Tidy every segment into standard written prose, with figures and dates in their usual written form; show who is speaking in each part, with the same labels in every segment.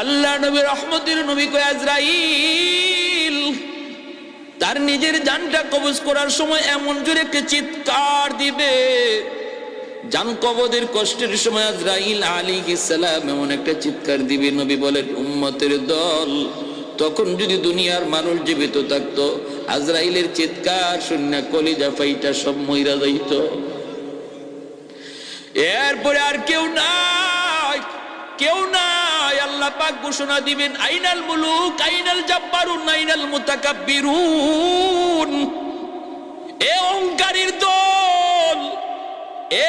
Speaker 1: আল্লাহ নবী রহমতের নবী কয় আজরাইল তার নিজের জানটা কবজ করার সময় এমন জোরে একটা চিৎকার দিবে, জান কবজের কষ্টের সময় আজরাইল আলাইহিস সালাম এমন একটা চিৎকার দিবে, নবী বলেন উম্মতের দল তখন যদি দুনিয়ার মানুষ জীবিত থাকতো আজরাইলের চিৎকার শুনে কলিজা ফাইটা সব মইরা যাইত। এরপরে আর কেউ নাই, কেউ নাই। আল্লাহ পাক ঘোষণা দিবেন আইনাল মুলুক আইনাল জাব্বারুন আইনাল মুতাকাব্বিরুন। এ অহংকারীর দল,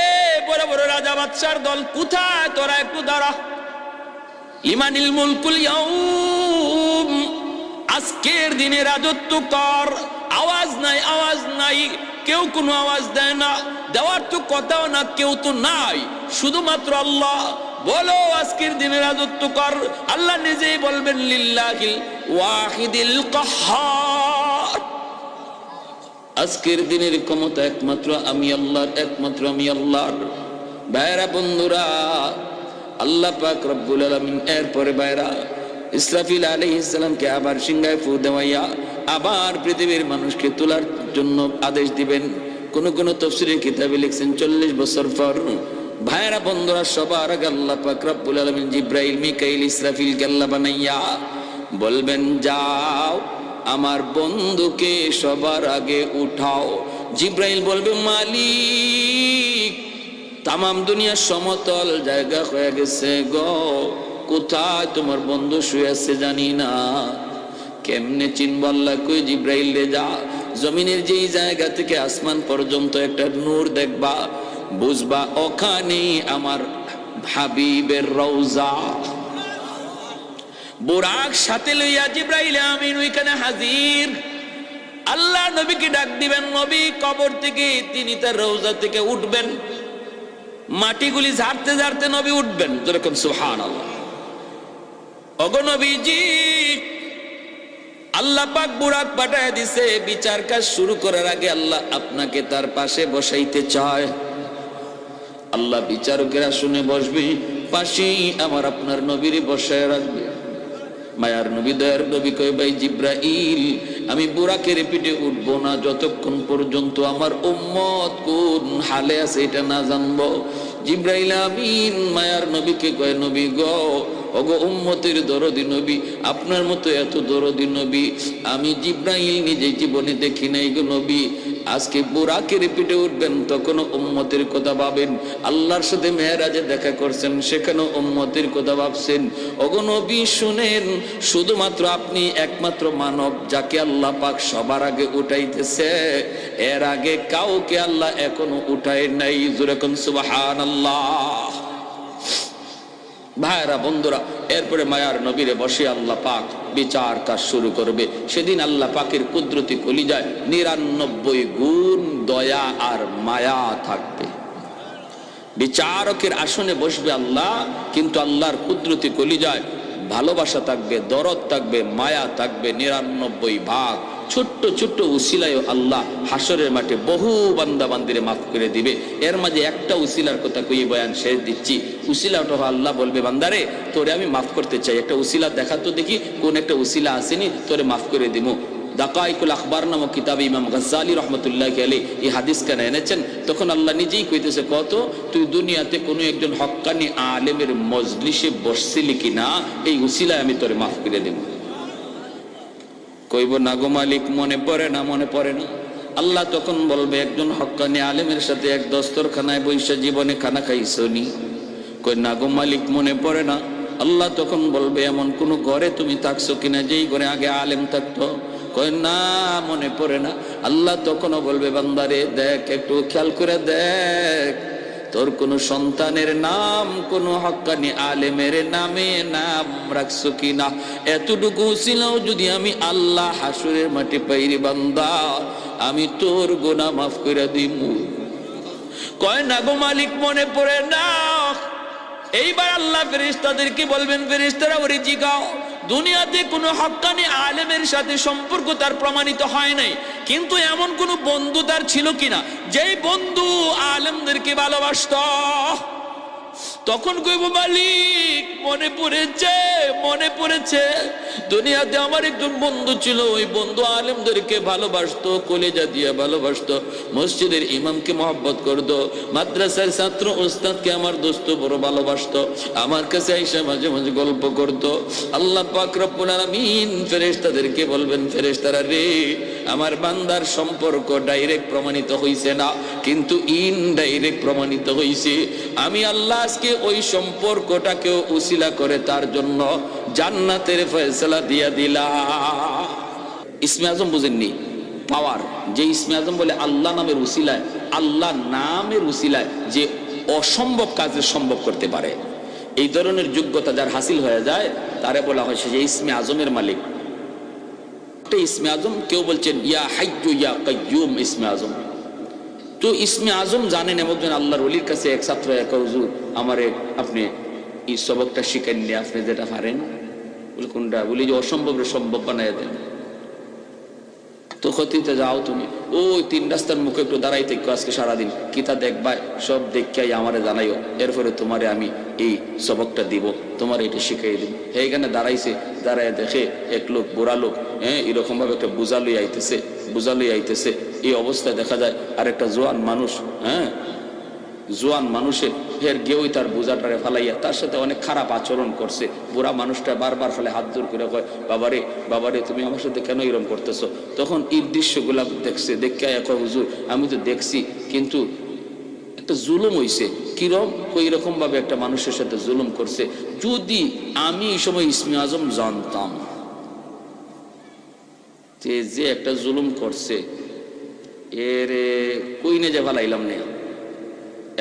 Speaker 1: এ বড় বড় রাজা বাদশার দল, কোথায় তোরা? একটু দাঁড়া। লিমানিল মুলকুল ইয়াউম, আজকের দিনে রাজত্ব কর। আওয়াজ নাই, আওয়াজ নাই, কেউ কোনো আওয়াজ দেয় না, দেওয়ার তো কথাও না, কেউ তো নাই, শুধুমাত্র আল্লাহ। বলো আজকের দিনে রাজত্ব কর। আল্লাহ নিজেই বলবেন লিল্লাহিল ওয়াহিদিল কাহ্হার। আজকের দিনের ক্ষমতা একমাত্র আমি আল্লাহর, একমাত্র আমি আল্লাহর। ভাইরা বন্ধুরা, আল্লাহ পাক রব্বুল আলামিন এরপরে ভাইরা ইসরাফিল আলাইহিস সালামকে আবার সিংহায় ফু দেওয়াইয়া আবার পৃথিবীর মানুষকে তোলার জন্য আদেশ দিবেন। কোন কোন তাফসীরের কিতাবে লিখছেন 40 বছর পর। ভাইরা বন্ধুরা, সবার আগে আল্লাহ পাক রব্বুল আলামিন জিবরাইল মিকাইল ইসরাফিলকে আল্লাহ বানাইয়া বলবেন যাও আমার বন্ধুকে সবার আগে উঠাও। জিবরাইল বলবে মালিক তামাম দুনিয়া সমতল জায়গা হয়ে গেছে গো, কোথায় তোমার বন্ধু শুয়ে আছে জানি না, কেমনে চিনব? আল্লাহ কই জিবরাইল রে যা জমিনের যেই জায়গা থেকে আসমান পর্যন্ত একটা নূর দেখবা, বুঝবা ওখানে আমার হাবিবের রওজা। বুরাক সাথে লইয়া জিবরাইল আমিন ওইখানে হাজির। আল্লাহ নবীকে ডাক দিবেন, নবী কবর থেকে তিনি তার রওজা থেকে উঠবেন, মাটিগুলি ঝাড়তে ঝাড়তে নবী উঠবেন। যেরকম সুবহানাল্লাহ। ওগো নবীজি, আল্লাহ পাক বুরাক পাঠায় দিছে, বিচার কাজ শুরু করার আগে আল্লাহ আপনাকে তার পাশে বসাইতে চায়। আল্লাহ বিচারকেরা শুনে বসবে, পাশেই আমার আপনার নবীরে বসায় রাখবে। মায়ার নবী দয়ার নবী কয় ভাই জিবরাইল আমি বুরাকের পিঠে উঠবো না যতক্ষণ পর্যন্ত আমার উম্মত কোন হালে আছে এটা না জানবো। জিবরাইল আমিন মায়ার নবীকে কয় নবী গো, ওগো উম্মতের দরদি নবী, আপনার মতো এত দরদি নবী আমি জিবরাইল নিজে জীবনে দেখি নাই গো নবী। আজকে বুরাকের পিঠে উঠবেন তখন উম্মতের কথা ভাবেন। আল্লাহর সাথে মেরাজে দেখা করছেন, সেখানে উম্মতের কথা ভাবছেন। ওগো নবী শুনেন, শুধুমাত্র আপনি একমাত্র মানব যাকে আল্লাহ পাক সবার আগে উঠাইতেছে, এর আগে কাউকে আল্লাহ এখনো উঠায় নাই। যেরকম সুবহানাল্লাহ। ভাইরা বন্ধুরা, এরপরে মায়ার নবীরে বসে আল্লাহ পাক বিচার কাজ শুরু করবে। সেদিন আল্লাহ পাকের কুদরতি কলিজায় 99 গুণ দয়া আর মায়া থাকবে। বিচারকের আসনে বসবে আল্লাহ, কিন্তু আল্লাহর কুদরতি কলিজায় ভালোবাসা থাকবে, দরদ থাকবে, মায়া থাকবে 99 ভাগ। ছোট্ট ছোট্ট উসিলায় আল্লাহ হাসরের মাঠে বহু বান্দা বান্দিরে মাফ করে দিবে। এর মাঝে একটা উসিলার কথা কই বয়ান শেষ দিচ্ছি। উসিলাটা আল্লাহ বলবে বান্দারে তোরে আমি মাফ করতে চাই, একটা উসিলা দেখা তো দেখি কোন একটা উসিলা আসেনি, তোরে মাফ করে দিব। দাকাইকুল আখবার নামক কিতাবে ইমাম গাজ্জালি রহমতুল্লাহি আলাইহি এই হাদিস কেন এনেছেন, তখন আল্লাহ নিজেই কইতেছে কত তুই দুনিয়াতে কোনো একজন হক্কানি আলেমের মজলিসে বসছিলি কিনা, এই উসিলায় আমি তোরে মাফ করে দেব। কইব না গো মালিক মনে পড়ে না, মনে পড়ে না। আল্লাহ তখন বলবে একজন হক্কানি আলেমের সাথে এক দস্তরখানায় বৈশা জীবনে খানা খাইছনি? কই না গো মালিক মনে পড়ে না। আল্লাহ তখন বলবে এমন কোন ঘরে তুমি থাকছো কিনা যেই ঘরে আগে আলেম থাকতো? কই না মনে পড়ে না। আল্লাহ তখনও বলবে বান্দারে দেখ, একটু খেয়াল করে দেখ, তোর কোন সন্তানের নাম কোন হক্কানি আলেমের নামে নাম রাখছো কিনা। এতটুকু ছিলাও যদি আমি আল্লাহ হাসরের মাঠে পাইরি বান্দা, আমি তোর গুনাহ মাফ করে দিমু। কয় না গো মালিক মনে পড়ে না। এইবার আল্লাহ ফেরেশতাদেরকে বলবেন, ফেরেশতারা ওরে জিগাও দুনিয়াতে কোনো হক্কানি আলেমের সাথে সম্পর্ক তার প্রমাণিত হয় নাই, কিন্তু এমন কোন বন্ধু তার ছিল কিনা যেই বন্ধু আলেমদেরকে ভালোবাসত। তখন কইব মালিক মনে পড়েছে দুনিয়াতে আমার একজন বন্ধু ছিল, ওই বন্ধু আলেমদেরকে ভালোবাসতো, কলেজা দিয়ে ভালোবাসতো, মসজিদের ইমামকে মহব্বত করতো, মাদ্রাসার ছাত্র উস্তাদকে আমার দোস্ত বড় ভালোবাসতো, আমার কাছে আইসা মাঝে মাঝে গল্প করতো। আল্লাহ পাক রব্বুল আলামিন ফেরেশতাদেরকে বলবেন, ফেরেশতারা রে, আমার বান্দার সম্পর্ক ডাইরেক্ট প্রমাণিত হইছে না, কিন্তু ইনডাইরেক্ট প্রমাণিত হইছে। আমি আল্লাহ আজকে ওই সম্পর্কটাকেও উসিলা করে তার জন্য জান্নাতের ফয়সালা দিয়া দিলাম। ইসমে আজম বুঝেননি? পাওয়ার, যে ইসমে আজম বলে আল্লাহ নামের উসিলায়, আল্লাহ নামের উসিলায় যে অসম্ভব কাজে সম্ভব করতে পারে, এই ধরনের যোগ্যতা যার হাসিল হয়ে যায় তারে বলা হয় সে যে ইসমে আজমের মালিক। ইসমে আজম, কেউ বলছেন ইয়া হাইয়্যু ইয়া কাইয়্যুম ইসমে আজম। তো ইসমে আজম জানেন এমন আল্লাহর ওলির কাছে এক ছাত্র এক হুজুর আমারে আপনি এই সবকটা শিখান নিয়ে আপনি যেটা পারেন, বলে কোনটা? বলি যে অসম্ভবের সম্ভব বানাই দেন। তো ক্ষতিতে যাও তুমি ওই 3 রাস্তার মুখে একটু দাঁড়াই থাকো আজকে সারাদিন, কিতা দেখবা সব দেখাই আমারে জানাইও, এরপরে তোমারে আমি এই সবকটা দিব, তোমার এটা শিখাই দিব। এইখানে দাঁড়াইছে, দাঁড়ায় দেখে এক লোক বুড়া লোক, এরকম ভাবে একটা বোঝা লই আইতেছে। এই অবস্থায় দেখা যায় আর একটা জোয়ান মানুষ, জোয়ান মানুষে ফের গেউই তার বোঝাটারে ফালাইয়া তার সাথে অনেক খারাপ আচরণ করছে। বুড়া মানুষটা বারবার ফলে হাত জোর করে কয়, বাবারে তুমি আমার সাথে কেন এরকম করতেছো? তখন এই দৃশ্যগুলা দেখছে, দেখে কয় হুজুর আমি তো দেখছি, কিন্তু একটা জুলুম হইছে। কিরম? এরকম ভাবে একটা মানুষের সাথে জুলুম করছে। যদি আমি এই সময় ইসমে আজম জানতাম যে একটা জুলুম করছে, এর কই নে যে ফালাইলাম না।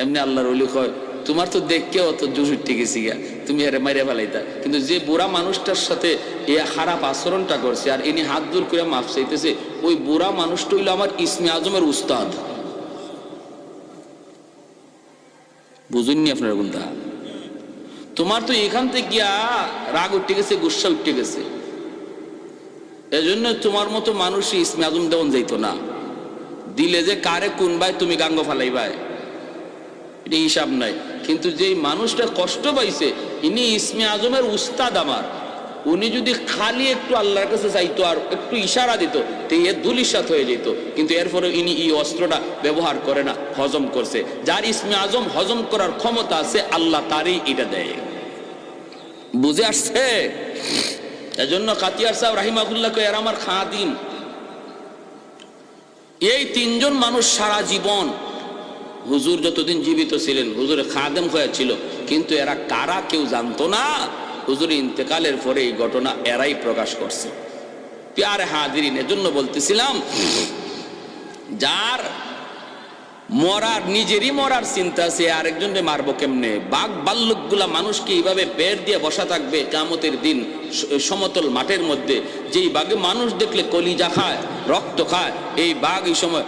Speaker 1: এমনি আল্লাহর ওলি কয় তোমার তো দেখকে অত জোর উঠে গেছি গা, তুমি আরে মাইরে ফেলাইতা। কিন্তু যে বুড়া মানুষটার সাথে এ খারাপ আচরণটা করছে আর ইনি হাত দূর করে মাফ চাইতেছে, ওই বুড়া মানুষটা হইল আমার ইসমে আজমের উস্তাদ। বুঝুননি আপনারা কোনটা? তোমার তো এখান থেকে গিয়া রাগ উঠে গেছে, গুসা উঠে গেছে, এজন্য তোমার মতো মানুষই ইসমে আজম দেওয়ান যাইতো না। দিলে যে কারে কোন ভাই তুমি গাঙ্গ ফালাইবাই এটা হিসাব নাই। কিন্তু যেই মানুষটা কষ্ট পাইছে ইনি ইসমে আজমের উস্তাদ আমার, উনি যদি খালি একটু আল্লাহর কাছে চাইতো আর একটু ইশারা দিত তো এ দুলিশাত হয়ে যেত। কিন্তু এরপরে ইনি এই অস্ত্রটা ব্যবহার করে না, হজম করছে। যার ইসমে আজম হজম করার ক্ষমতা আছে আল্লাহ তারই এটা দেয়। বুঝে আসছে? এজন্য কাতিয়ার সাহেব রাহিমাহুল্লাহকে এর আমার খাদিম, এই 3 জন মানুষ সারা জীবন হুজুর যতদিন জীবিত ছিলেন হুজুরের খাদেম হয়েছিল, কিন্তু এরা কারা কেউ জানতো না। হুজুর ইন্তেকালের পরে এই ঘটনা এরাই প্রকাশ করছে। প্যারে হাজিরিন, এজন্য বলতেছিলাম যার মরার নিজেরই মরার চিন্তা আছে, আরেকজনকে মারবো কেমনে? বাঘ ভাল্লুক গুলা মানুষকে এইভাবে বের দিয়ে বসা থাকবে কিয়ামতের দিন সমতল মাঠের মধ্যে। যেই বাঘে মানুষ দেখলে কলিজা খায়, রক্ত খায়, এই বাঘ এই সময়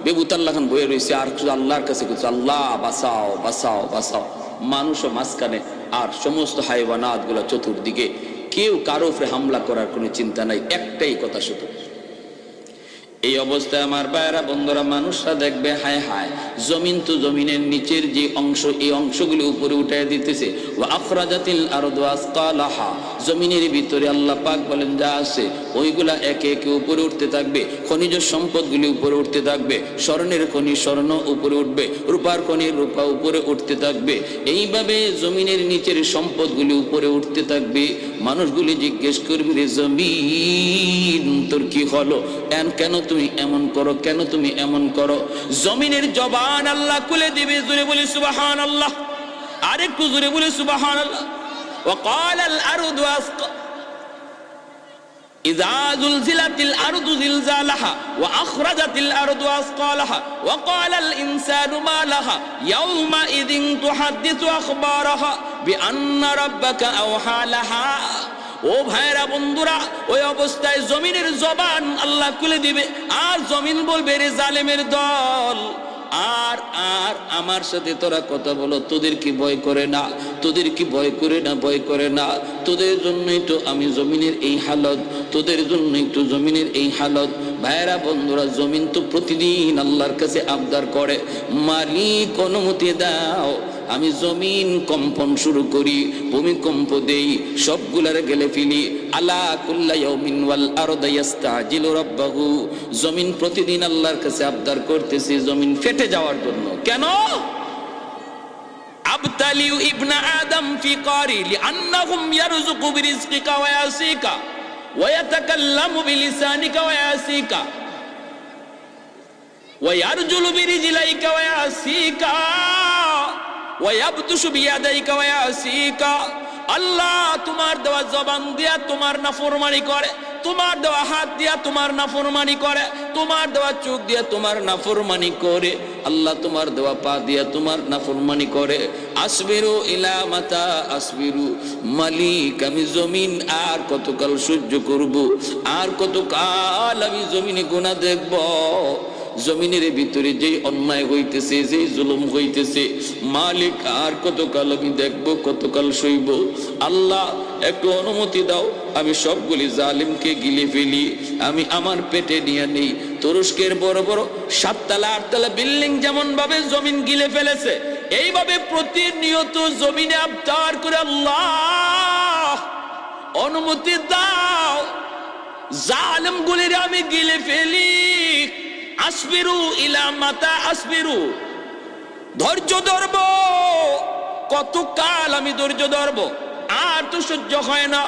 Speaker 1: বেবুতাল্লাহ খান বয়ে রয়েছে আর আল্লাহর কাছে কিছু, আল্লাহ বাঁচাও বাঁচাও বাঁচাও। মানুষও মাঝখানে আর সমস্ত হাইওয়ানাত গুলা চতুর্দিকে, কেউ কারো উপরে হামলা করার কোনো চিন্তা নাই, একটাই কথা শুধু। এই অবস্থায় আমার ভাইয়েরা বন্ধুরা মানুষরা দেখবে হায় হায় জমিন তো জমিনের নিচের যে অংশ এই অংশগুলি উপরে উঠে দিতেছে। ওয়া আখরাজাতিল আরদু আসকালাহা, জমিনের ভিতরে আল্লাহ পাক বলেন যা আছে ওইগুলা একে একে উপরে উঠতে থাকবে। খনিজ সম্পদগুলি উপরে উঠতে থাকবে, স্বর্ণের খনি স্বর্ণ উপরে উঠবে, রূপার খনি রূপা উপরে উঠতে থাকবে। এইভাবে জমিনের নিচের সম্পদগুলি উপরে উঠতে থাকবে। মানুষগুলি জিজ্ঞেস করবে রে জমিন তোর কি হলো, কেন তুমি এমন করো, কেন তুমি এমন করো? জমিনের জবান আল্লাহ খুলে দিবে, জোরে বলি সুবহানাল্লাহ, আরেকটু জোরে বলি সুবহানাল্লাহ। ওয়া ক্বালাল আরদু ইযা যুলজিলাতিল আরদু জিলজালাহা ওয়া আখরাজাতিল আরদু আসকালাহা ওয়া ক্বালাল ইনসানু মা লাহা ইয়াউমা ইযিন তুহাদ্দিসু আখবারাহা বিআন্না রাব্বাকা আওহা লাহা। ও ভাইরা বন্ধুরা, ওই অবস্থায় জমিনের জবান আল্লাহ খুলে দিবে আর জমিন বলবে রে জালেমের দল, আর আর আমার সাথে তোরা কথা বলো, তোদের কি ভয় করে না, তোদের কি ভয় করে না, ভয় করে না? তোদের জন্যই তো আমি জমিনের এই হালত, তোদের জন্যই তো জমিনের এই হালত। ভাইরা বন্ধুরা, জমিন তো প্রতিদিন আল্লাহর কাছে আবদার করে, মালিক অনুমতি দাও আমি জমিন কম্পন শুরু করি, ভূমিকম্প দেই, সবগুলারে গেলে ফেলি। আলা কুল্লা ইয়াউমিন ওয়াল আরদু ইস্তাজিলু রাব্বাহু, জমিন প্রতিদিন আল্লাহর কাছে আবদার করতেছে জমিন ফেটে যাওয়ার জন্য। কেন? আবতালিউ ইবনা আদম ফি কারি লিআন্নাহুম ইয়ারযুকু বিরিজকিকা ওয়া ইয়াসিকা ওয়া ইয়াতাকাল্লামু বিলিসানিকা ওয়া ইয়াসিকা ওয়া ইয়ারজুলু বিরিজলাইকা ওয়া ইয়াসিকা ওয়া ইয়াবতুশু বিয়াদাইকা ওয়া ইয়াসিকা। আল্লাহ তোমার দেওয়া জবান দিয়া তোমার নাফরমানি করে, তোমার দেওয়া হাত দিয়া তোমার নাফরমানি করে, তোমার দেওয়া চোখ দিয়া তোমার নাফরমানি করে, আল্লাহ তোমার দেওয়া পা দিয়া তোমার নাফরমানি করে। আসবিরু ইলা মাতা আসবিরু, মালিক আমি জমিন আর কতকাল সহ্য করব, আর কতকাল আমি জমিনে গুনাহ দেখব। জমিনের ভিতরে যেই অন্যায় হইতেছে, যেই জুলুম হইতেছে, মালিক আর কতকাল আমি দেখবো, কতকাল সইব। আল্লাহ একটু অনুমতি দাও, আমি সবগুলি জালিমকে গিলে ফেলি, আমি আমার পেটে নিয়ে নেই। তুরস্কের বড় বড় 7 তলা 8 তলা বিল্ডিং যেমন ভাবে জমিন গিলে ফেলেছে, এইভাবে প্রতিনিয়ত জমিনে আবতার করে আল্লাহ অনুমতি দাও, জালিমগুলির আমি গিলে ফেলি। আসবিরু ইলা মাতা আসবিরু, ধৈর্য ধরব, কতকাল আমি ধৈর্য ধরব, আর তো সহ্য হয় না।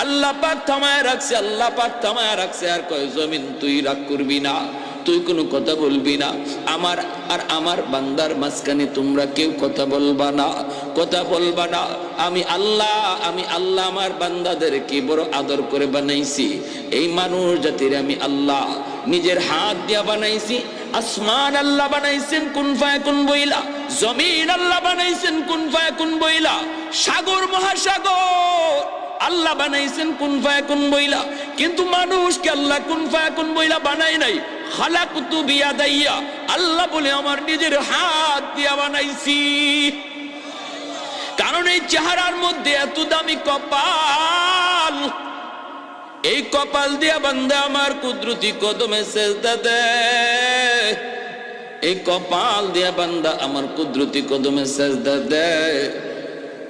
Speaker 1: আল্লাহ পাক থামায় রাখছে, আল্লাহ পাক থামায় রাখছে, আর কয় জমিন তুই রাগ করবি না, তুই কোনো কথা বলবি না, আমার আর আমার বান্দার মাঝখানে তোমরা কেউ কথা বলবা না, কথা বলবা না। আমি আল্লাহ আমার বান্দাদেরকে বড় আদর করে বানাইছি। এই মানুষ জাতির আমি আল্লাহ নিজের হাত দিয়া বানাইছি। আসমান আল্লাহ বানাইছেন কুন ফায়াকুন বইলা, জমিন আল্লাহ বানাইছেন কুন ফায়াকুন বইলা, সাগর মহাসাগর আল্লাহ বানাইছেন কুন ফায়াকুন বইলা। কিন্তু মানুষকে আল্লাহ কুন ফায়াকুন বইলা বানাই নাই। খালাকতু বিয়াদাইয়া, আল্লাহ বলে আমার নিজের হাত দিয়া বানাইছি। কারণ এই চেহারার মধ্যে এত দামি কপাল, এই কপাল দিয়া বান্দা আমার কুদরতি কদমে সেজদা দেয়, এই কপাল দিয়া বান্দা আমার কুদরতি কদমে সেজদা দেয়।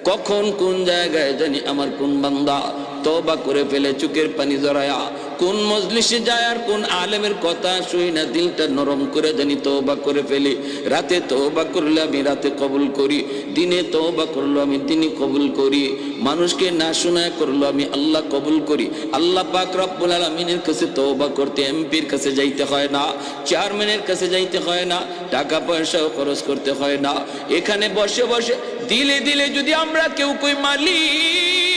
Speaker 1: কখন কোন জায়গায় জানি আমার কোন বান্দা তওবা করে ফেলে চোখের পানি জড়ায়া, কোন মজলিসে যায় আর কোন আলেমের কথা শুই না দিলটা নরম করে জানি তওবা করে ফেলি। রাতে তওবা করলে আমি রাতে কবুল করি, দিনে তওবা করলো আমি দিনে কবুল করি, মানুষকে না শোনায় করলো আমি আল্লাহ কবুল করি। আল্লাহ পাক রব্বুল আলামিনের কাছে তওবা করতে এমপির কাছে যাইতে হয় না, চেয়ারম্যানের কাছে যাইতে হয় না, টাকা পয়সাও খরচ করতে হয় না। এখানে বসে বসে দিলে দিলে যদি আমরা কেউ কই মালিক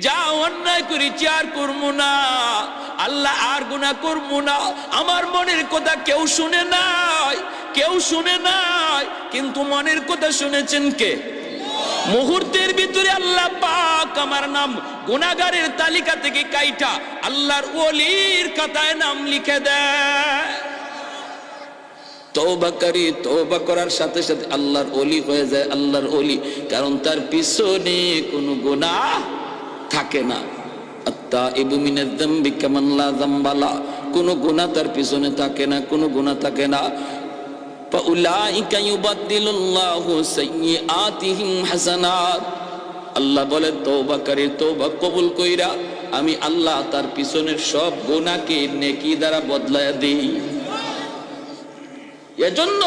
Speaker 1: যা অন্যায় করেছি আর করবো না, আল্লাহ আর গুনাহ করবো না, আমার মনের কথা কেউ শুনে নাই, কেউ শুনে নাই, কিন্তু মনের কথা শুনেছেন কে? মুহূর্তের ভিতরে আল্লাহ পাক আমার নাম গুনাহগারের তালিকা থেকে কাইটা আল্লাহর ওলির খাতায় নাম লিখে দেয়। তওবাকারী তওবা করার সাথে সাথে আল্লাহর ওলি হয়ে যায়, আল্লাহর ওলি, কারণ তার পিছনে কোনো গুনাহ থাকে না। আত্তাইবু মিনাজ যামবি কামান লা যামবা লা, কোনো গুনাহ তার পিছনে থাকে না, কোনো গুনাহ থাকে না। ফাউলাইকা ইউবাদদিলুল্লাহু সাইয়্যাতিহিম হাসানাত, আল্লাহ বলে তওবাকারীর তওবা কবুল কইরা আমি আল্লাহ তার পিছনের সব গুনাহকে নেকি দ্বারা বদলায়া দেই। এজন্য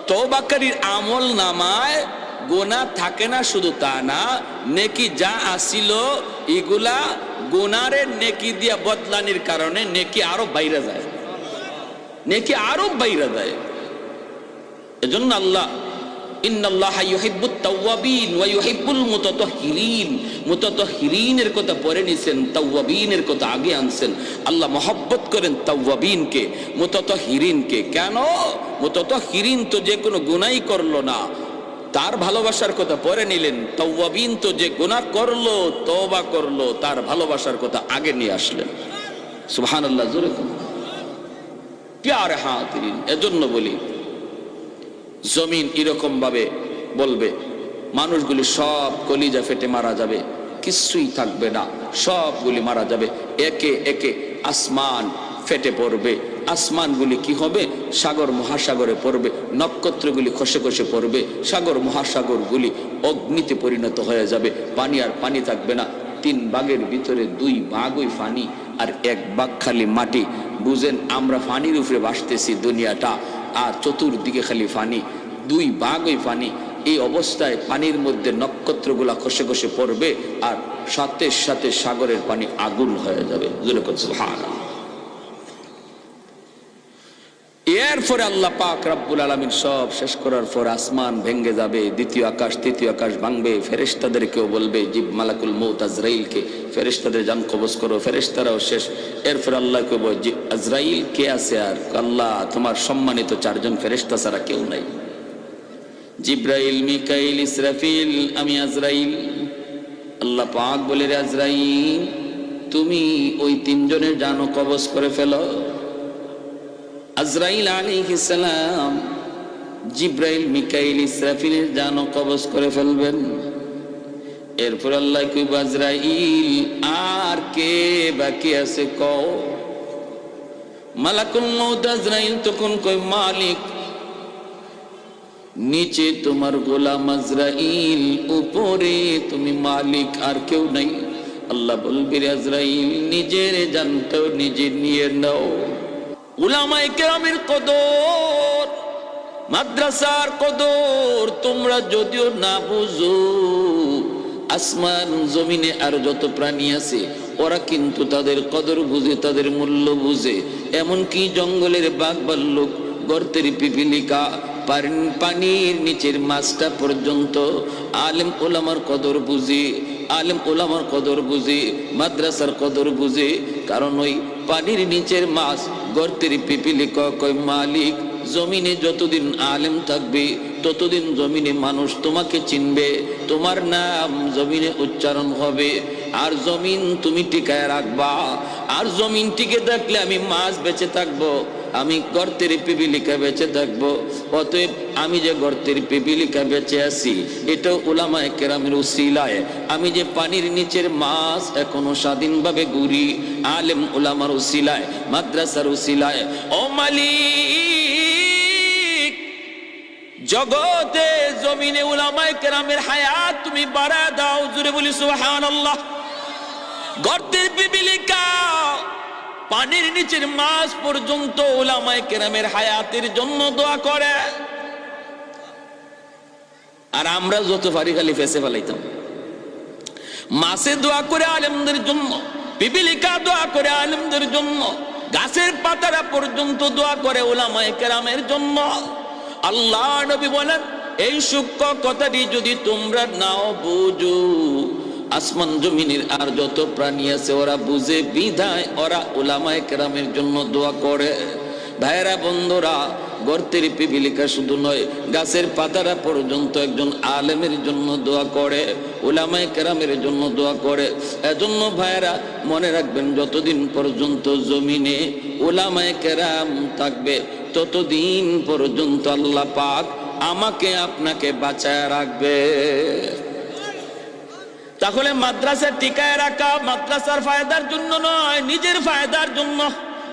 Speaker 1: তওবাকারীর আমল নামায় গুনাহ থাকে না, শুধু তা না, নেকি যা আসিল এগুলা গুনাহের নেকি দিয়া বদলানির কারণে নেকি আরো বাইরে যায়, নেকি আরো বাইরে যায়। এজন্য আল্লাহ ইন্নাল্লাহা ইউহিব্বুত তাওয়াবিন ওয়া ইউহিব্বুল মুতাতাহহিরিন, মুতাতাহহিরিনের কথা পরে নিছেন, তাওয়াবিনের কথা আগে আনছেন। আল্লাহ মহব্বত করেন তাওয়াবিনকে, মুতাতাহহিরিনকে। কেন? মুতাতাহহিরিন তো যে কোনো গুনাহই করলো না, তার ভালোবাসার কথা পরে নিলেন। তাওয়াবিন তো যে গুনাহ করলো, তওবা করলো, তার ভালোবাসার কথা আগে নিয়ে আসলেন। সুবহানাল্লাহ, জোরে বলুন। প্যারে হাজিরিন, এজন্য বলি জমিন এরকম ভাবে বলবে, মানুষগুলি সব কলিজা ফেটে মারা যাবে, কিছুই থাকবে না, সবগুলি মারা যাবে। একে একে আসমান ফেটে পড়বে, আসমানগুলি কি হবে? সাগর মহাসাগরে পড়বে, নক্ষত্রগুলি খসে খসে পড়বে, সাগর মহাসাগরগুলি অগ্নিতে পরিণত হয়ে যাবে, পানি আর পানি থাকবে না। 3 ভাগের ভিতরে 2 ভাগই পানি আর 1 ভাগ খালি মাটি। বুঝেন, আমরা পানির উপরে ভাসতেছি দুনিয়াটা, আর চতুর্দিকে খালি পানি, 2 ভাগই পানি। এই অবস্থায় পানির মধ্যে নক্ষত্রগুলা খসে খসে পড়বে, আর সাথে সাথে সাগরের পানি আগুন হয়ে যাবে। সুবহানাল্লাহ। এরপরে আল্লাহ পাক রব্বুল আলামিন সব শেষ করার পর আসমান ভেঙে যাবে, দ্বিতীয় আকাশ তৃতীয় আকাশ ভাঙবে, ফেরেশতাদেরকেও বলবে, জিব মালাকুল মউত আজরাইলকে, ফেরেশতাদের জান কবজ করো, ফেরেশতারাও শেষ। এরপর আল্লাহকে বলবে, আজরাইল কে আছে? আর আল্লাহ, তোমার সম্মানিত 4 জন ফেরেশতা ছাড়া কেউ নাই, জিব্রাইল, মিকাইল, ইসরাফিল, আমি আজরাইল। আল্লাহ পাক বলে, রে আজরাইল, তুমি ওই 3 জনের জানও কবজ করে ফেলো। আজরাইল আলাইহিস সালাম জিব্রাইল, মিকাইল, ইসরাফিলের জানও কবজ করে ফেলবেন। এরপর আল্লাহ কইব, আজরাইল আর কে বাকি আছে কও? মালাকুল মউত আজরাইল তখন কই, মালিক, নিচে তোমার গোলাম আজরাইল, উপরে তুমি মালিক, আর কেউ নাই। আল্লাহ বলবে, আজরাইল নিজের জানটাও নিজে নিয়ে নাও। উলামায়ে কেরামের কদর, মাদ্রাসার কদর তোমরা যদিও না বুঝো, আসমান জমিনে আর যত প্রাণী আছে ওরা কিন্তু তাদের কদর বুঝে, তাদের মূল্য বুঝে। এমনকি জঙ্গলের বাঘ ভাল্লুক, গর্তের পিপিলিকা, পানির নিচের মাছটা পর্যন্ত আলেম ওলামার কদর বুঝে, আলেম ওলামার কদর বুঝে, মাদ্রাসার কদর বুঝে। কারণ ওই পানির নিচের মাছ, গর্তের পিপিলিকা কয়, মালিক, জমিনে যতদিন আলেম থাকবে ততদিন জমিনে মানুষ তোমাকে চিনবে, তোমার নাম জমিনে উচ্চারণ হবে, আর জমিন তুমি টিকায় রাখবা। আর জমিন টিকে থাকলে আমি মাছ বেঁচে থাকবো, আমি গর্তের পিপিলিকা বেঁচে থাকবো। অতএব আমি যে গর্তের পিপিলিকা বেঁচে আছি, এটা উলামায়ে কেরামের উসিলায়। আমি যে পানির নিচের মাছ এখনো স্বাধীনভাবে ঘুরি, আলেম উলামার উসিলায়, মাদ্রাসার উসিলায়। ও মালিক, জগতে জমিনে উলামায়ে কেরামের হায়াত তুমি বাড়ায় দাও। জুড়ে বলি সুবহানাল্লাহ। গর্তের পিপিলিকা, পানির নিচের মাছ পর্যন্ত উলামায়ে কেরামের হায়াতের জন্য দোয়া করে। আর আমরা যত পারি খালি ফেসে ফেলাইতাম। মাছে দোয়া করে আলেমদের জন্য, পিপিলিকা দোয়া করে আলেমদের জন্য, গাছের পাতারা পর্যন্ত দোয়া করে উলামায়ে কেরামের জন্য। আল্লাহ নবী বলেন, এই সূক্ষ্ম কথাটি যদি তোমরা নাও বুঝো, আসমান জমিনের আর যত প্রাণী আছে ওরা বুঝে, বিধায় ওরা উলামায়ে কেরামের জন্য দোয়া করে। ভাইরা বন্ধুরা, গর্তের পিপিলিকা শুধু নয়, গাছের পাতারা পর্যন্ত একজন আলেমের জন্য দোয়া করে, উলামায়ে কেরামের জন্য দোয়া করে। এজন্য ভাইরা মনে রাখবেন, যতদিন পর্যন্ত জমিনে উলামায়ে কেরাম থাকবে ততদিন পর্যন্ত আল্লাহ পাক আমাকে আপনাকে বাঁচায় রাখবে। তাহলে মাদ্রাসা টিকায় রাখা মাদ্রাসার ফায়দার জন্য নয়, নিজের ফায়দার জন্য।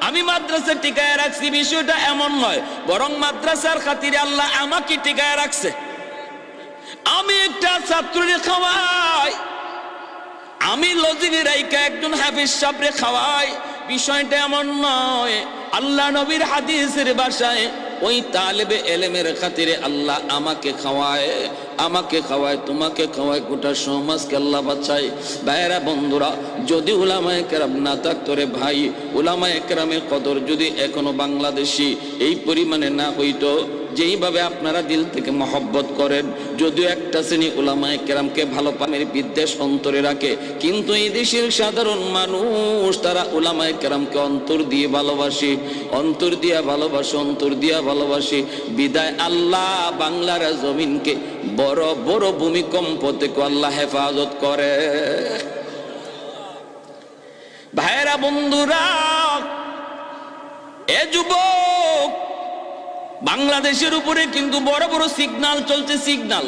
Speaker 1: আমি মাদ্রাসা টিকায় রাখছি বিষয়টা এমন নয়, বরং মাদ্রাসার খাতিরে আল্লাহ আমাকে টিকায় রাখছে। আমি একটা ছাত্ররে খাওয়াই, আমি লজিনে রাইকা একজন হাফেজ সাহেবরে খাওয়াই, বিষয়টা এমন নয়। আল্লাহ নবীর হাদিসের ভাষায় ওই তালেবে এলেমের খাতিরে আল্লাহ আমাকে খাওয়ায়, আমাকে খাওয়ায়, তোমাকে খাওয়ায়, গোটা সমাজকে আল্লাহ বাঁচায়। ভাইয়েরা বন্ধুরা, যদি উলামায়ে কেরাম না থাকতো রে ভাই, উলামায়ে কেরামের কদর যদি এখনো বাংলাদেশি এই পরিমাণে না হইতো, যেইভাবে আপনারা দিল থেকে মহব্বত করেন, যদিও একটা শ্রেণী উলামায়ে কেরামকে ভালো পানের বিদ্বেষ অন্তরে রাখে, কিন্তু এই দেশের সাধারণ মানুষ তারা উলামায়ে কেরামকে অন্তর দিয়ে ভালোবাসে, অন্তর দিয়া ভালোবাসে, অন্তর দিয়া ভালোবাসে। বিদায় আল্লাহ বাংলার জমিনকে বড় বড় ভূমিকম্প থেকে আল্লাহ হেফাজত করে। ভাইরা বন্ধুরা, এ যুবক, বাংলাদেশের উপরে কিন্তু বড় বড় সিগন্যাল চলছে, সিগন্যাল।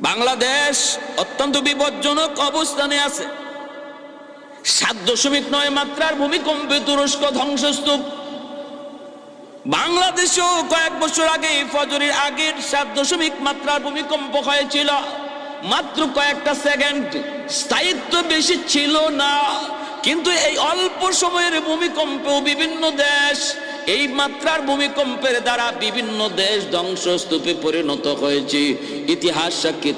Speaker 1: বাংলাদেশ অত্যন্ত বিপজ্জনক অবস্থানে আছে। 7.9 মাত্রার ভূমিকম্পে তুরস্ক ধ্বংসস্তূপ। বাংলাদেশেও কয়েক বছর আগে ফজরের আগের 7 মাত্রার ভূমিকম্প হয়েছিল, মাত্র কয়েকটা সেকেন্ড, স্থায়িত্ব বেশি ছিল না। কিন্তু এই অল্প সময়ের ভূমিকম্পেও বিভিন্ন দেশ, এই মাত্রার ভূমিকম্পের দ্বারা বিভিন্ন দেশ ধ্বংসস্তূপে পরিণত হয়েছে। ইতিহাস সাক্ষী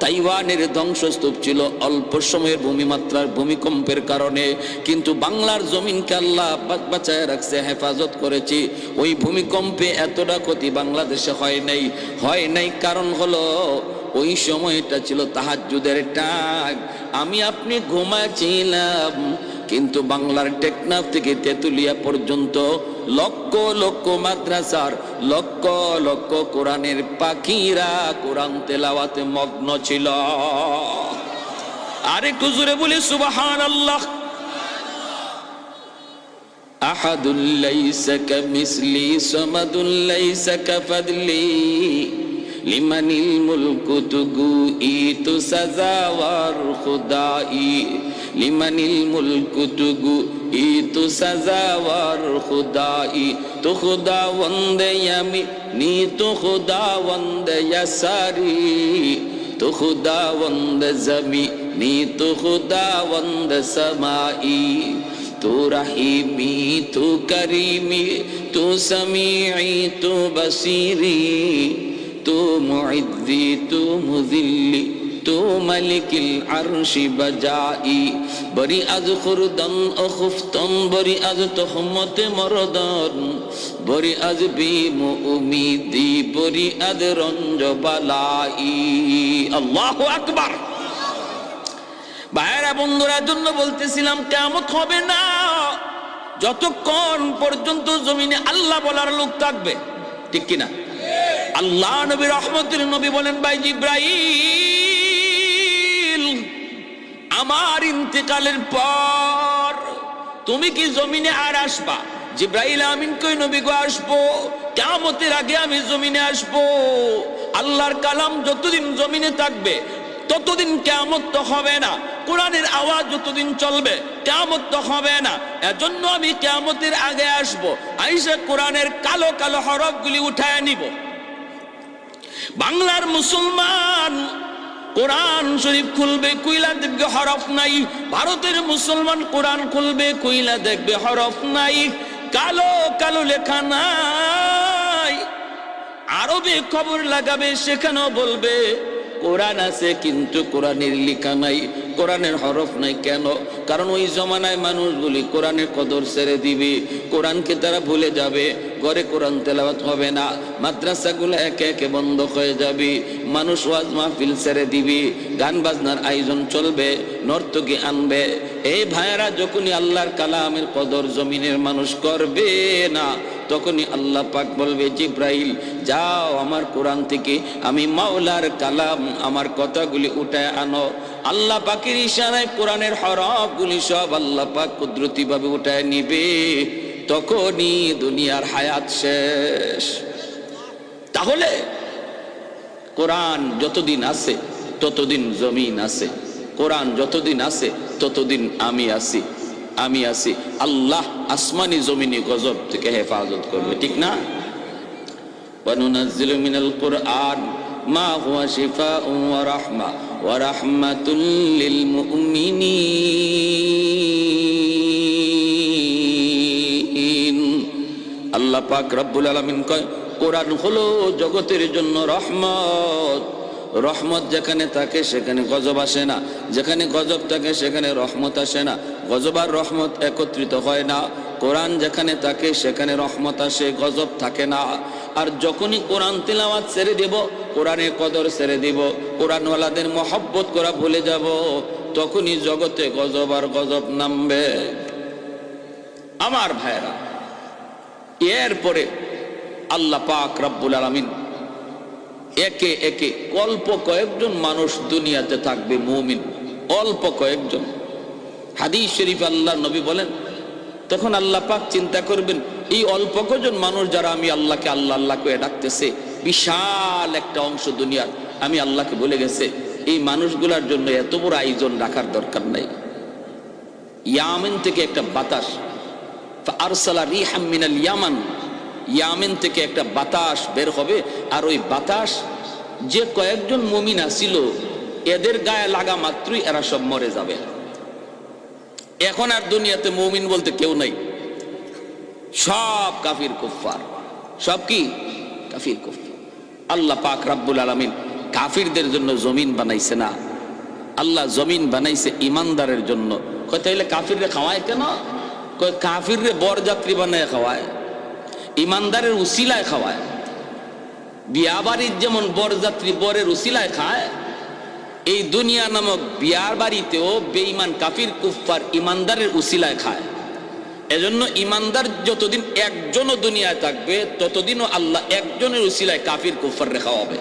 Speaker 1: তাইওয়ানের ধ্বংসস্তূপ ছিল অল্প সময়ের ভূমিমাত্রার ভূমিকম্পের কারণে, কিন্তু বাংলার জমিনকে আল্লাহ বাঁচায় রাখছে, হেফাজত করেছে। ওই ভূমিকম্পে এতটা ক্ষতি বাংলাদেশে হয় নাই। কারণ হলো ওই সময়টা ছিল তাহাজ্জুদের টাইম, আমি আপনি ঘুমাচ্ছিলাম, কিন্তু বাংলার টেকনাফ থেকে তেতুলিয়া পর্যন্ত লক্ষ লক্ষ মাদ্রাসার লক্ষ লক্ষ কোরআনের পাখিরা কোরআন তেলাওয়াতে মগ্ন ছিল। আরেকটু জোরে বলি সুবহানাল্লাহ। আহাদুল লাইসা কামিসলি সামাদুল লাইসা কাফাদলি লিমানিল মুলকু তুগুইতু সাজাওয়ার খুদাই লিমানিল মুলকু তুগুইতু সাজাওয়ার খুদাই তো খুদাওয়ান্দে ইয়ামিনি তো খুদাওয়ান্দে ইয়াসারি তো খুদাওয়ান্দে জমিনি তো খুদাওয়ান্দে সামাই तू रहीमी तू करीमी तू समीई तू बसीरी तू मुइद्दी तू मुजिल्ली तू मलिकिल अर्शी बजाई बरी अज खुरदन अखुफ्तन बरी अज तहमत मरदन बरी अज बीम उम्मीदी बरी अज रंज बलाई। अल्लाहु আকবার। ভাইরা বন্ধুরা, জন্য বলতেছিলাম কিয়ামত হবে না যতক্ষণ পর্যন্ত জমিনে আল্লাহ বলার লোক থাকবে, ঠিক কিনা? আল্লাহ নবী রহমতের নবী বলেন, ভাই জিব্রাইল, আমার ইন্তেকালের পর তুমি কি জমিনে আর আসবা? জিব্রাইল আমিন কই নবী গো আসবো, কিয়ামতের আগে আমি জমিনে আসবো। আল্লাহর কালাম যতদিন জমিনে থাকবে ততদিন কিয়ামত তো হবে না, কোরআনের আওয়াজ যতদিন চলবে কিয়ামত তো হবে না। এজন্য আমি কিয়ামতের আগে আসব, আইসা কোরআনের কালো কালো হরফগুলি উঠায় নিব। বাংলার মুসলমান কোরআন শরীফ খুলবে, কইলা দেখবে হরফ নাই। ভারতের মুসলমান কোরআন খুলবে, কইলা দেখবে হরফ নাই, কালো কালো লেখা নাই। আরবে খবর লাগাবে, সেখানেও বলবে কোরআন আছে কিন্তু কোরআনের লেখা নাই, কোরআনের হরফ নাই। কেন? কারণ ওই জমানায় মানুষগুলি কোরআনের কদর ছেড়ে দিবে, কোরআনকে তারা ভুলে যাবে, ঘরে কোরআন তেলাওয়াত হবে না, মাদ্রাসাগুলো একে একে বন্ধ হয়ে যাবে, মানুষ ওয়াজ মাহফিল ছেড়ে দিবে, গান বাজনার আয়োজন চলবে, নর্তকী আনবে। এই ভাইয়েরা যখনই আল্লাহর কালামের কদর জমিনের মানুষ করবে না, তখনই আল্লাহ পাক বলবে, জিব্রাইল যাও আমার কোরআন থেকে আমি মাওলার কালাম আমার কথাগুলি উঠায় আনো। আল্লাহ পাকের ইশারায় কোরআনের হরফগুলি সব আল্লাহ পাক কুদরতি ভাবে উঠায় নিবে, তখনই দুনিয়ার হায়াত শেষ। তাহলে কোরআন যতদিন আছে ততদিন জমিন আছে, কোরআন যতদিন আছে ততদিন আমি আছি। আল্লাহ আসমানি জমিনি গজব থেকে হেফাজত করবে, ঠিক না? ওয়ানুনাজ্জিলু মিনাল কুরআন মা হুয়া শিফাউন ওয়া রাহমাতুল লিল মুমিনিন। আল্লাহ পাক রব্বুল আলামিন কয়, কোরআন হলো জগতের জন্য রহমত। রহমত যেখানে থাকে সেখানে গজব আসে না, যেখানে গজব থাকে সেখানে রহমত আসে না। গজব আর রহমত একত্রিত হয় না। কোরআন যেখানে থাকে সেখানে রহমত আসে, গজব থাকে না। আর যখনই কোরআন তিলাওয়াত ছেড়ে দেব, কোরআনের কদর ছেড়ে দেব, কোরআনওয়ালাদের মহব্বত করা ভুলে যাব, তখনই জগতে গজব আর গজব নামবে। আমার ভাইরা, এরপরে আল্লাহ পাক রব্বুল আলামিন একে একে অল্প কয়েকজন মানুষ দুনিয়াতে থাকবে মুমিন, অল্প কয়েকজন। হাদিস শরীফ আল্লাহ নবী বলেন, তখন আল্লাহ পাক চিন্তা করবেন, এই অল্প কজন মানুষ যারা আমি আল্লাহকে আল্লাহ আল্লাহ করে ডাকতেছে, বিশাল একটা অংশ দুনিয়ার আমি আল্লাহকে বলে গেছে, এই মানুষগুলার জন্য এত বড় আয়োজন রাখার দরকার নাই। ইয়ামেন থেকে একটা বাতাস, ফাআরসালা রিহাম মিনাল ইয়ামান, ইয়ামেন থেকে একটা বাতাস বের হবে, আর ওই বাতাস যে কয়েকজন মুমিন ছিল এদের গায়ে লাগা মাত্রই এরা সব মরে যাবে। এখন আর দুনিয়াতে মুমিন বলতে কেউ নাই, সব কাফির কুফফার, সব কি কাফির কুফফার। আল্লাহ পাক রব্বুল আলামিন কাফিরদের জন্য জমিন বানাইছে না, আল্লাহ জমিন বানাইছে ইমানদারের জন্য। কয় তাইলে কাফিররে খাওয়ায় কেন? কয় কাফিররে বরযাত্রী বানায় খাওয়ায়, ইমানদারের উসিলায় খাওয়ায়। বিয়া বাড়ির যেমন বরযাত্রী বরের উসিলায় খায়, এই দুনিয়া নামক বিয়ার বাড়িতেও বেঈমান কাফির কুফফার ইমানদারের উসিলায় খায়। এজন্য ইমানদার যতদিন একজনও দুনিয়ায় থাকবে ততদিনও আল্লাহ একজনের উসিলায় কাফির কুফফার রেখা হবে।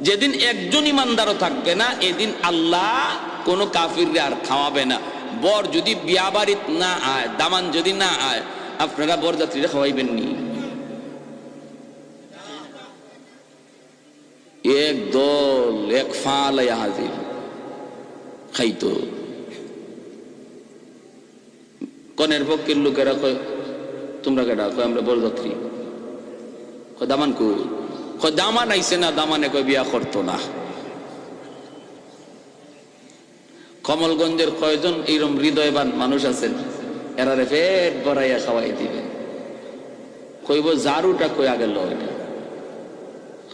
Speaker 1: যেদিন একজন ইমানদারও থাকবে না এদিন আল্লাহ কোনো কাফিররে আর খাওয়াবে না। বর যদি বিয়া বাড়িত না আয়, দামান যদি না আয়, আপনারা বরযাত্রীরা খাওয়াইবেন নি? এক দল এক ফালাইয়া হাজির খাইতো। কনের পক্ষের লোকেরা কয় তোমরা কেডা? কয় আমরা বরযাত্রী। কয় দামান কো? কয় দামান আইছে না। দামানে কয় বিয়া করতো না। কমলগঞ্জের কয়জন এইরকম হৃদয়বান মানুষ আছেন, এরারে পেট ভরাইয়া খাওয়াই দিবে। কইব জারুটা কই আগে লয়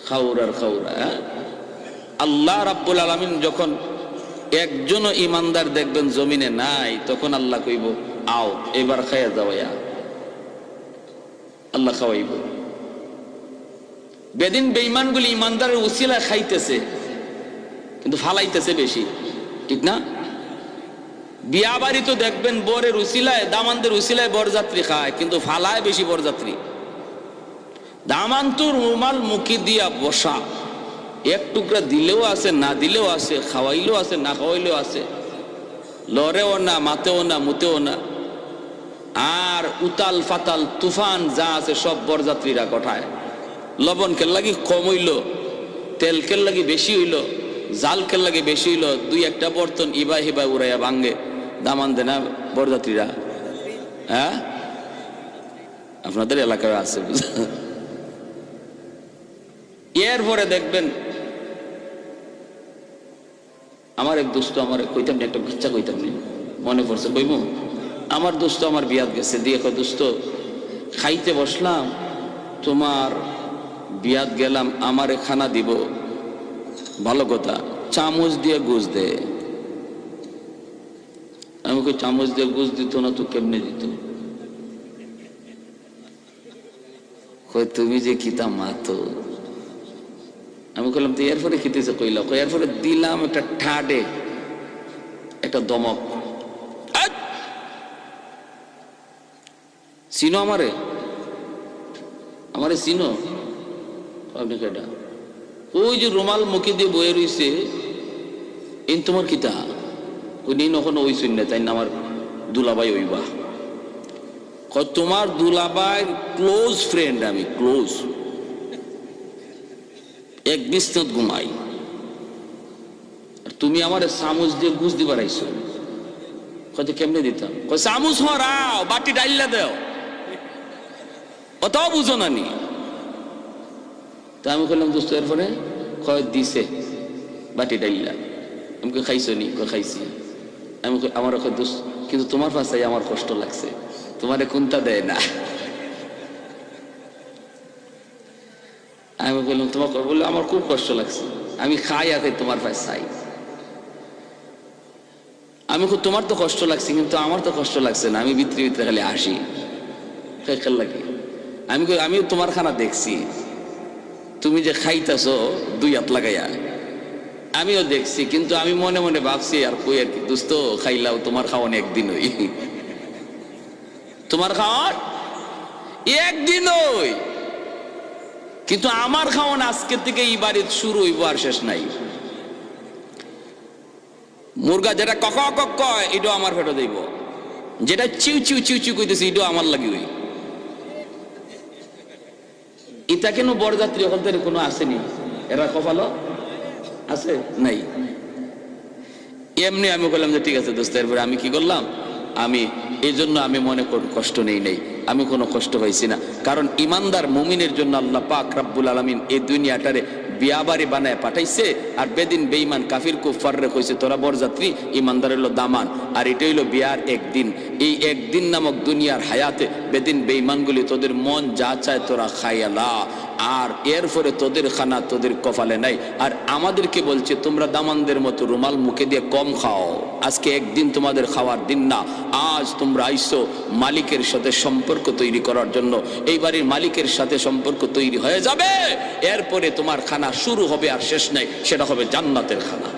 Speaker 1: খাউরার খাউরা। আল্লাহ রাব্বুল আলামিন যখন একজনও ইমানদার দেখবেন জমিনে নাই, তখন আল্লাহ কইব আও এবার খাইয়া যাওয়া। আল্লাহ খাওয়াইব। বেদিন বেঈমানগুলি ইমানদারের উসিলা খাইতেছে কিন্তু ফালাইতেছে বেশি, ঠিক না? বিয়া বাড়ি তো দেখবেন বরের উসিলায় দামানদের উসিলায় বরযাত্রী খায় কিন্তু ফালায় বেশি বরযাত্রী। দামান তো রুমাল মুখে দিয়া বসা, এক টুকরা দিলেও আছে না দিলেও আছে, খাওয়াইলেও আছে না খাওয়াইলেও আছে, লড়েও না মাতেও না মুতেও না। আর উতাল ফাতাল তুফান যা আছে সব বরযাত্রীরা কঠায়। লবণ কেল লাগি কম হইল, তেল কেল লাগি বেশি হইল, জাল কেল লাগে বেশি হইল, দুই একটা বর্তন ইবা হিবা উড়াইয়া ভাঙ্গে দামান দেনা বরযাত্রীরা। হ্যাঁ, আপনাদের এলাকায় আছে। এরপরে দেখবেন আমার এক দোস্ত আমার কইতাম না, একটা বাচ্চা কইতাম না, মনে পড়ছে কইব। আমার দোস্ত আমার বিয়াত গেছে, দিয়ে কয় দোস্ত খাইতে বসলাম, তোমার বিয়াত গেলাম, আমারে খানা দিব, ভালো কথা, চামচ দিয়ে গুজ দে। আমি কই চামচ দিয়ে গুজ দিত না তো কেমনে দিত? কয় তুমি যে খিতা মাতো। আমি কইলাম তো এরপরে খিতেছে কইলা? কই এরপরে দিলাম একটা ঠাডে একটা দমক। চিনো আমারে? আমারে চিনো? আপনি কেডা? ওই যে রুমাল মুখে দিয়ে বয়ে রইছে, এই তোমার কিতা? ওই নিন ওখানে ওই শুন না, তাই না আমার দুলাভাই ওইবা। তোমার দুলাভাই ক্লোজ ফ্রেন্ড, আমি ক্লোজ, এক বিস্তৃত ঘুমাই, আর তুমি আমার চামচ দিয়ে গুজ দিবার আইছো। কত কেমনে দিতাম? চামচ হরাও, বাটি ডাইলা দেও, অতও বুঝো না নি। তা আমি কইলাম দোস্ত এরপরে? কয় দিছে বাটি ডাইলা। আমি খাইছো নি? খাইছি। আমি আমার দোস্ত কিন্তু তোমার পাশে আমার কষ্ট লাগছে, তোমারে কোনটা দেয় না। আমি বললাম তোমাকে, বললো আমার খুব কষ্ট লাগছে, আমি খাই আর তোমার পাশে চাই। আমি তোমার তো কষ্ট লাগছে কিন্তু আমার তো কষ্ট লাগছে না, আমি ভিতরে ভিতরে খালি হাসি খেল লাগে। আমিও তোমার খানা দেখছি, তুমি যে খাইতেছো দুই হাত লাগাইয়া, আমিও দেখছি, কিন্তু আমি মনে মনে ভাবছি আর কই আর কি দোস্ত, খাইলাও তোমার খাওয়ান একদিন হই, তোমার খাওয়ান একদিন হই, কিন্তু আমার খাওয়ান আজকে থেকে এই বাড়ির শুরু হইব আর শেষ নাই। মুরগা যেটা কক কক কয় এটাও আমার ফেটো দেব, যেটা চিউ চিউ চিউ চিউ কইতেছে এটাও আমার লাগি হই। এটা কেন বরযাত্রী ওখান থেকে কোনো আসেনি? এরা কপালো আছে নাই? এমনি আমি বললাম যে ঠিক আছে দোস্ত। এরপরে আমি কি করলাম, আমি এই জন্য আমি মনে করি কষ্ট নেই, আমি কোনো কষ্ট পাইছি না। কারণ ইমানদার মুমিনের জন্য আল্লাহ পাক রব্বুল আলামিন এই দুনিয়াটারে বিয়াবাড়ি বানায় পাঠাইছে। আর বেদিন বেঈমান কাফির কুফাররে কইছে তোরা বরযাত্রী, ইমানদার হলো দামান। আর এটা হইলো বিয়ার একদিন। এই একদিন নামক দুনিয়ার হায়াতে বেদিন বেঈমানগুলি তোদের মন যা চায় তোরা খাইয়ালা, আর এরপরে তোদের খানা তোদের কপালে নাই। আর আমাদেরকে বলছে তোমরা দামানদের মতো রুমাল মুখে দিয়ে কম খাও, আজকে একদিন তোমাদের খাওয়ার দিন না। আজ তোমরা আইসো মালিকের সাথে সম্পর্ক তৈরি করার জন্য। এই বাড়ির মালিকের সাথে সম্পর্ক তৈরি হয়ে যাবে, এরপরে তোমার খানা শুরু হবে আর শেষ নাই, সেটা হবে জান্নাতের খানা।